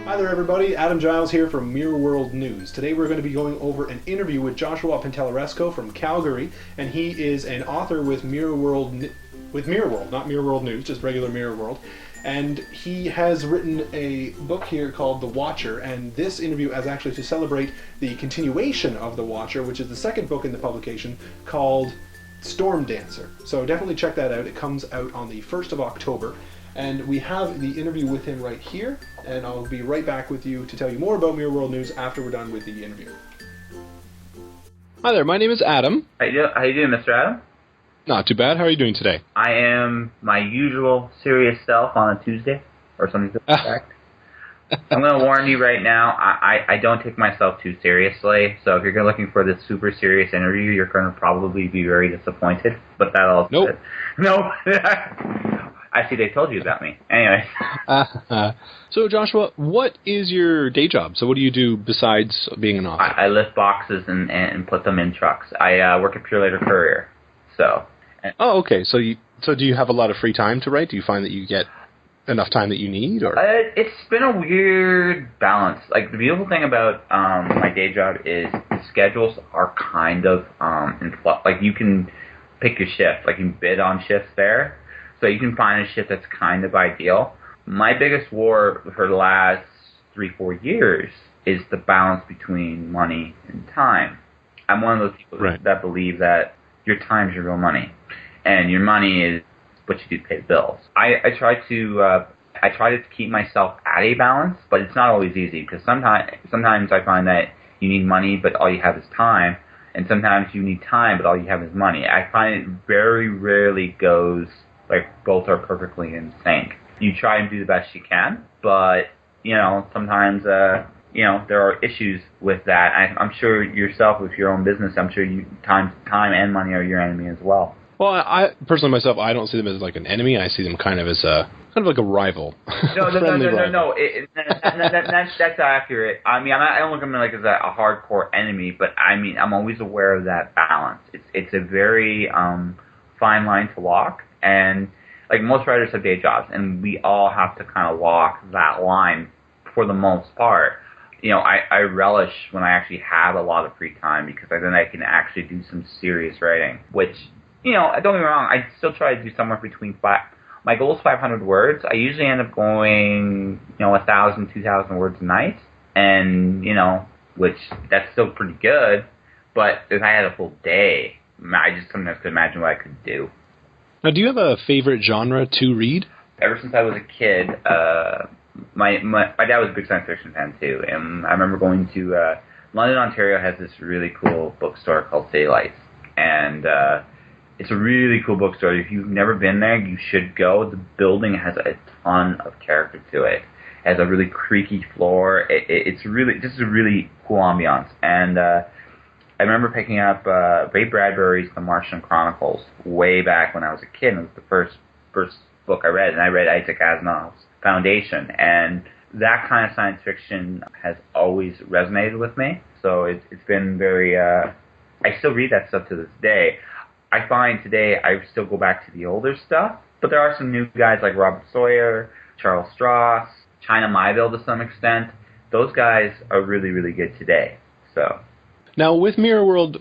Hi there everybody, Adam Giles here from Mirror World News. Today we're going to be going over an interview with Joshua Pantalleresco from Calgary, and he is an author with Mirror World, not Mirror World News, just regular Mirror World. And he has written a book here called The Watcher, and this interview is actually to celebrate the continuation of The Watcher, which is the second book in the publication, called Stormdancer. So definitely check that out. It comes out on the 1st of October. And we have the interview with him right here, and I'll be right back with you to tell you more about Mirror World News after we're done with the interview. Hi there, my name is Adam. How you doing, Mr. Adam? Not too bad. How are you doing today? I am my usual serious self on a Tuesday, or something to that effect. I'm going to warn you right now, I don't take myself too seriously, so if you're looking for this super serious interview, you're going to probably be very disappointed, but that'll... Nope. Nope. I see they told you about me. Anyway. So, Joshua, what is your day job? So what do you do besides being an author? I lift boxes and put them in trucks. I work at Pure Later Courier. Oh, okay. So do you have a lot of free time to write? Do you find that you get enough time that you need? Or it's been a weird balance. Like, the beautiful thing about my day job is the schedules are kind of in flux. Like, you can pick your shift. Like, you can bid on shifts there. So you can find a shift that's kind of ideal. My biggest war for the last 3-4 years is the balance between money and time. I'm one of those people that believe that your time is your real money, and your money is what you do to pay the bills. I try to keep myself at a balance, but it's not always easy, because sometimes I find that you need money, but all you have is time, and sometimes you need time, but all you have is money. I find it very rarely goes like both are perfectly in sync. You try and do the best you can, but sometimes there are issues with that. I'm sure yourself with your own business, I'm sure time and money are your enemy as well. Well, I personally myself, I don't see them as like an enemy. I see them kind of like a rival. No. That's accurate. I mean, I don't look at them like as a hardcore enemy, but I mean, I'm always aware of that balance. It's a very fine line to walk. And like, most writers have day jobs, and we all have to kind of walk that line for the most part. I relish when I actually have a lot of free time, because then I can actually do some serious writing, which, don't get me wrong, I still try to do somewhere between my goal is 500 words. I usually end up going, 1,000, 2,000 words a night, and, which that's still pretty good, but if I had a full day, I just sometimes could imagine what I could do. Now, do you have a favorite genre to read? Ever since I was a kid, my dad was a big science fiction fan too, and I remember going to London, Ontario has this really cool bookstore called City Lights, and it's a really cool bookstore. If you've never been there, you should go. The building has a ton of character to it. It has a really creaky floor. It's just a really cool ambiance, and I remember picking up Ray Bradbury's The Martian Chronicles way back when I was a kid. It was the first book I read, and I read Isaac Asimov's Foundation, and that kind of science fiction has always resonated with me. So it's been very... I still read that stuff to this day. I find today I still go back to the older stuff, but there are some new guys like Robert Sawyer, Charles Stross, China Miéville to some extent. Those guys are really, really good today. So... Now, with Mirror World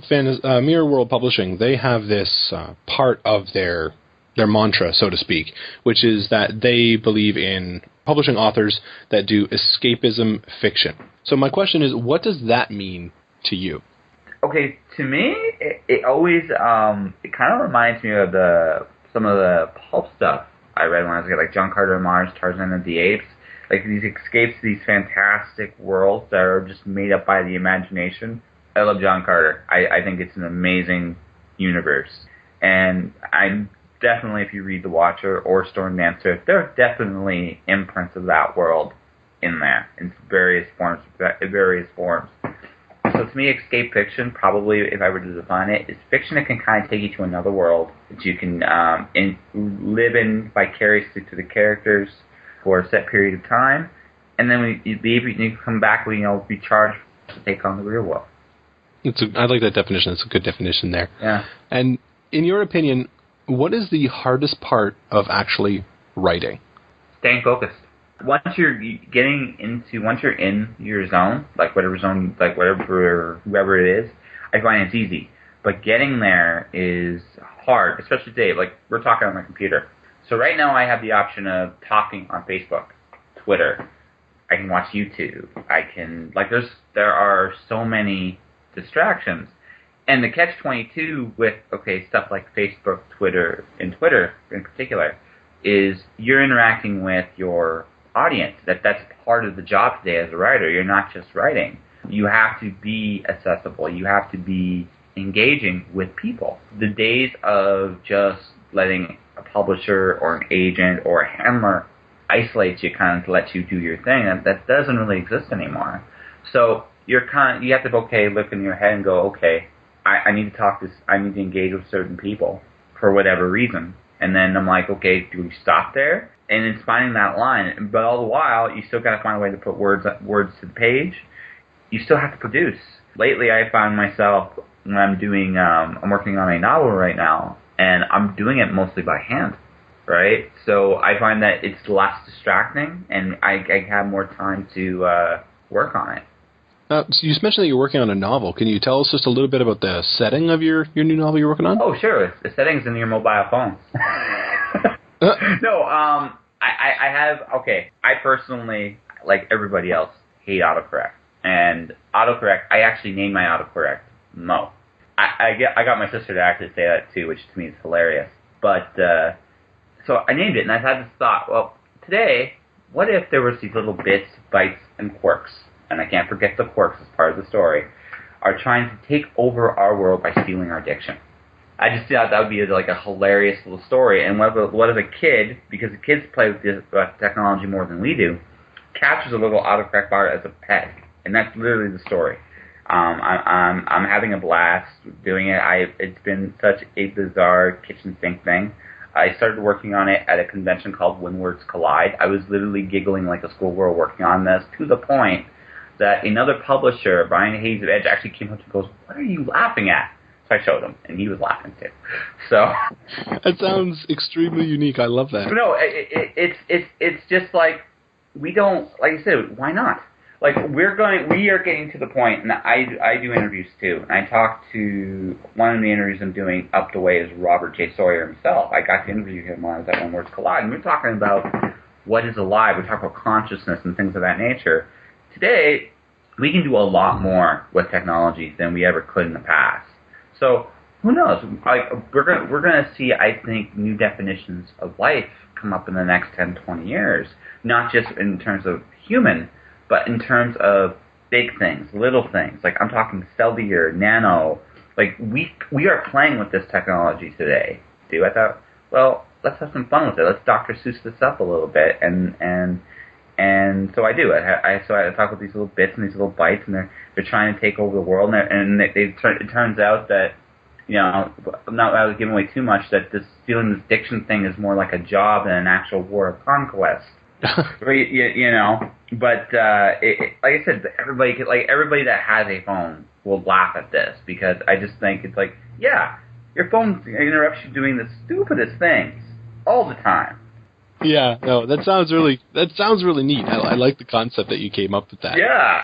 Publishing, they have this part of their mantra, so to speak, which is that they believe in publishing authors that do escapism fiction. So my question is, what does that mean to you? Okay, to me, it always it kind of reminds me of some of the pulp stuff I read when I was a kid, like John Carter of Mars, Tarzan and the Apes. Like, these escapes to these fantastic worlds that are just made up by the imagination. I love John Carter. I think it's an amazing universe. And I'm definitely, if you read The Watcher or Stormdancer, there are definitely imprints of that world in there in various forms. So to me, escape fiction, probably, if I were to define it, is fiction that can kind of take you to another world that you can live in vicariously to the characters for a set period of time. And then when you leave, you come back, be charged to take on the real world. I like that definition. It's a good definition there. Yeah. And in your opinion, what is the hardest part of actually writing? Staying focused. once you're in your zone, whoever it is, I find it's easy. But getting there is hard, especially today. Like, we're talking on my computer. So right now I have the option of talking on Facebook, Twitter. I can watch YouTube. There are so many distractions. And the catch-22 with, stuff like Facebook, Twitter in particular, is you're interacting with your audience. That's part of the job today as a writer. You're not just writing. You have to be accessible. You have to be engaging with people. The days of just letting a publisher or an agent or a handler isolate you kind of to let you do your thing, that doesn't really exist anymore. So you have to look in your head and go, okay, I need to engage with certain people for whatever reason. And then I'm like, okay, do we stop there? And it's finding that line. But all the while, you still got to find a way to put words to the page. You still have to produce. Lately, I found myself when I'm working on a novel right now, and I'm doing it mostly by hand, right? So I find that it's less distracting, and I have more time to work on it. So you mentioned that you're working on a novel. Can you tell us just a little bit about the setting of your new novel you're working on? Oh, sure. The setting's in your mobile phone. No, I personally, like everybody else, hate autocorrect. And autocorrect, I actually named my autocorrect Mo. I got my sister to actually say that too, which to me is hilarious. But, so I named it, and I had this thought, well, today, what if there was these little bits, bytes, and quirks, and I can't forget the quirks as part of the story, are trying to take over our world by stealing our diction. I just thought that would be like a hilarious little story. And what if a kid, because the kids play with this technology more than we do, captures a little autocorrect bar as a pet, and that's literally the story. I'm having a blast doing it. It's been such a bizarre kitchen sink thing. I started working on it at a convention called When Words Collide. I was literally giggling like a schoolgirl working on this, to the point that another publisher, Brian Hayes of Edge, actually came up to me and goes, "What are you laughing at?" So I showed him, and he was laughing too. So that sounds extremely unique. I love that. No, it's just like, we don't, like I said, why not? Like, we are getting to the point, and I do interviews too, and I talked to, one of the interviews I'm doing up the way is Robert J. Sawyer himself. I got to interview him when I was at When Words Collide, and we're talking about what is alive. We're talking about consciousness and things of that nature. Today, we can do a lot more with technology than we ever could in the past. So, who knows? Like, we're gonna see, I think, new definitions of life come up in the next 10, 20 years. Not just in terms of human, but in terms of big things, little things. Like, I'm talking cellular, nano. Like, we are playing with this technology today. I thought, well, let's have some fun with it. Let's Dr. Seuss this up a little bit, and so I do. I talk with these little bits and these little bytes, and they're trying to take over the world. And it turns out that, I'm not giving away too much, that this diction thing is more like a job than an actual war of conquest. But like I said, everybody that has a phone will laugh at this, because I just think it's like, yeah, your phone interrupts you doing the stupidest things all the time. Yeah, no, that sounds really neat. I like the concept that you came up with that. Yeah.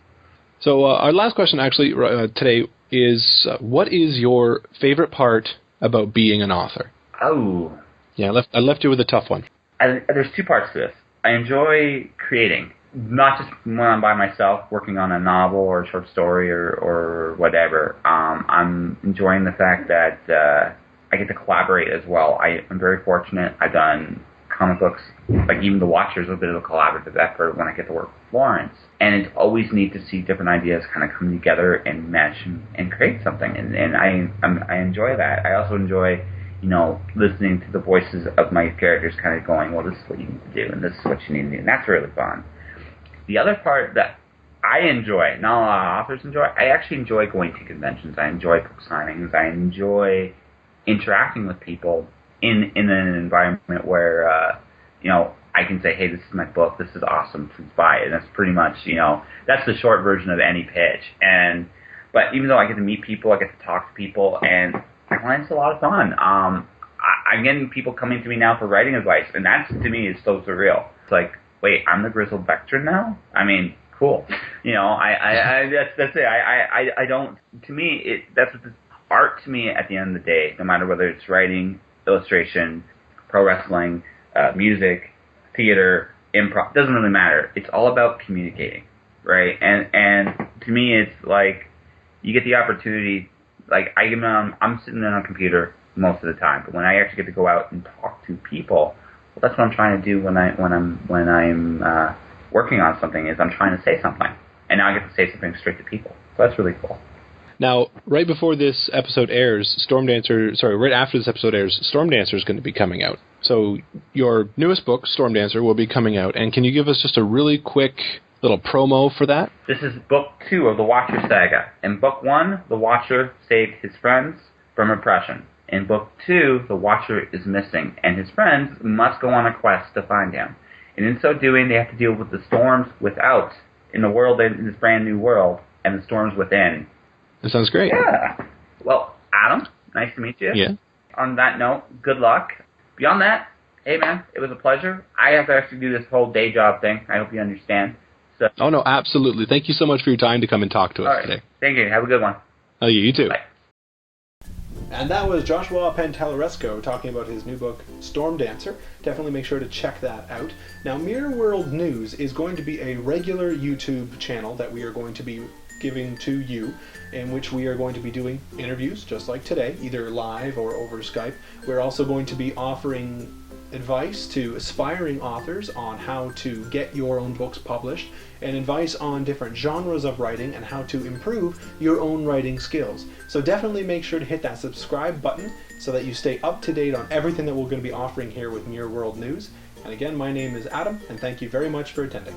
So our last question, actually, today is, what is your favorite part about being an author? Oh. Yeah, I left you with a tough one. There's two parts to this. I enjoy creating, not just when I'm by myself working on a novel or a short story or whatever. I'm enjoying the fact that I get to collaborate as well. I'm very fortunate. I've done comic books, like even The Watcher's a bit of a collaborative effort when I get to work with Lawrence. And it's always neat to see different ideas kind of come together and mesh and create something. And I enjoy that. I also enjoy, listening to the voices of my characters kind of going, well, this is what you need to do, and this is what you need to do. And that's really fun. The other part that I enjoy, not a lot of authors enjoy, I actually enjoy going to conventions. I enjoy book signings. I enjoy interacting with people in an environment where, I can say, hey, this is my book, this is awesome, please buy it. And that's pretty much, that's the short version of any pitch. But even though I get to meet people, I get to talk to people, and I find it's a lot of fun. I'm getting people coming to me now for writing advice, and that, to me, is so surreal. It's like, wait, I'm the grizzled veteran now? I mean, cool. You know, that's it. I don't, to me, that's what art to me at the end of the day, no matter whether it's writing, illustration, pro wrestling, music, theater, improv, doesn't really matter. It's all about communicating, right? And to me, it's like, you get the opportunity, like, I'm sitting on a computer most of the time, but when I actually get to go out and talk to people, well, that's what I'm trying to do when I'm working on something, is I'm trying to say something. And now I get to say something straight to people. So that's really cool. Now, right before this episode airs, right after this episode airs, Stormdancer is going to be coming out. So your newest book, Stormdancer, will be coming out. And can you give us just a really quick little promo for that? This is book 2 of the Watcher saga. In book 1, the Watcher saved his friends from oppression. In book 2, the Watcher is missing, and his friends must go on a quest to find him. And in so doing, they have to deal with the storms without, in this brand new world, and the storms within. That sounds great. Yeah. Well, Adam, nice to meet you. Yeah. On that note, good luck. Beyond that, hey man, it was a pleasure. I have to actually do this whole day job thing. I hope you understand. So. Oh no, absolutely. Thank you so much for your time to come and talk to us today. Thank you. Have a good one. Oh, you too. Bye. And that was Joshua Pantalleresco talking about his new book, Stormdancer. Definitely make sure to check that out. Now, Mirror World News is going to be a regular YouTube channel that we are going to be giving to you, in which we are going to be doing interviews, just like today, either live or over Skype. We're also going to be offering advice to aspiring authors on how to get your own books published, and advice on different genres of writing and how to improve your own writing skills. So definitely make sure to hit that subscribe button so that you stay up to date on everything that we're going to be offering here with Mirror World News. And again, my name is Adam, and thank you very much for attending.